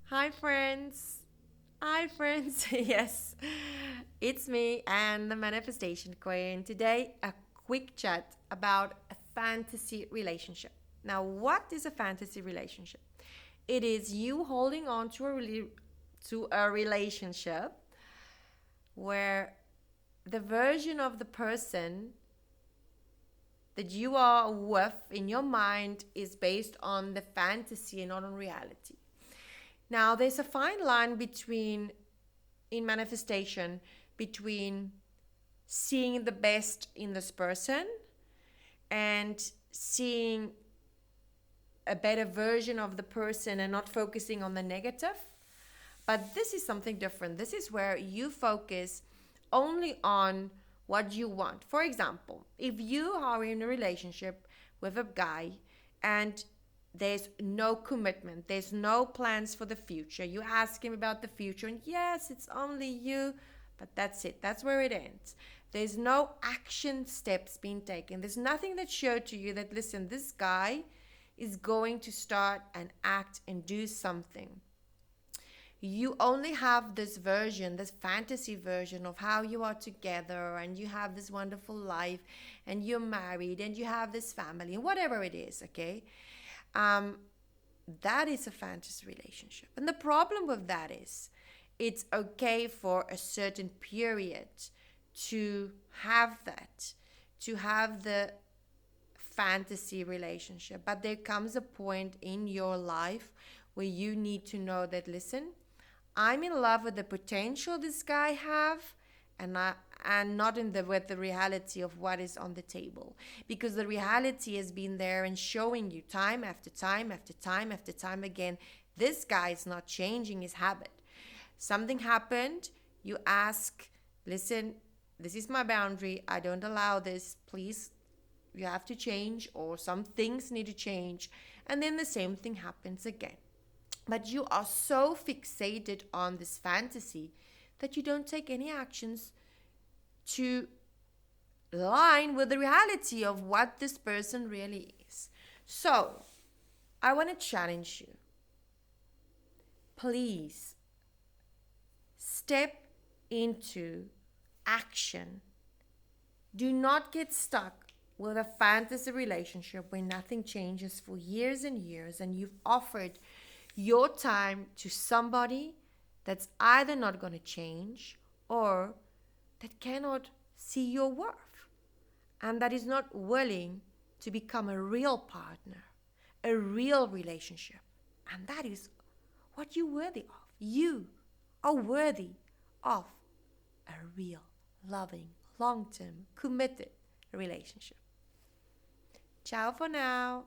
Hi, friends. Hi, friends. Yes, it's me and the Manifestation Queen. Today, a quick chat about a fantasy relationship. Now, what is a fantasy relationship? It is you holding on to a relationship where the version of the person that you are with in your mind is based on the fantasy and not on reality. Now, there's a fine line in manifestation, between seeing the best in this person and seeing a better version of the person and not focusing on the negative. But this is something different. This is where you focus only on what you want. For example, if you are in a relationship with a guy and there's no commitment, there's no plans for the future, you ask him about the future, and yes, it's only you, but that's it. That's where it ends. There's no action steps being taken. There's nothing that showed to you that, listen, this guy is going to start and act and do something. You only have this version, this fantasy version of how you are together and you have this wonderful life and you're married and you have this family and whatever it is, okay? Um, that is a fantasy relationship. And the problem with that is it's okay for a certain period to have that, to have the fantasy relationship. But there comes a point in your life where you need to know that, listen, I'm in love with the potential this guy have, and not in the with the reality of what is on the table, because the reality has been there and showing you time after time after time after time again, this guy is not changing his habit. Something happened, you ask, listen, this is my boundary, I don't allow this, please, you have to change, or some things need to change, and then the same thing happens again. But you are so fixated on this fantasy that you don't take any actions to line with the reality of what this person really is. So, I want to challenge you. Please step into action. Do not get stuck with a fantasy relationship where nothing changes for years and years and you've offered your time to somebody that's either not going to change or that cannot see your worth and that is not willing to become a real partner, a real relationship. And that is what you're worthy of. You are worthy of a real, loving, long term, committed relationship. Ciao for now.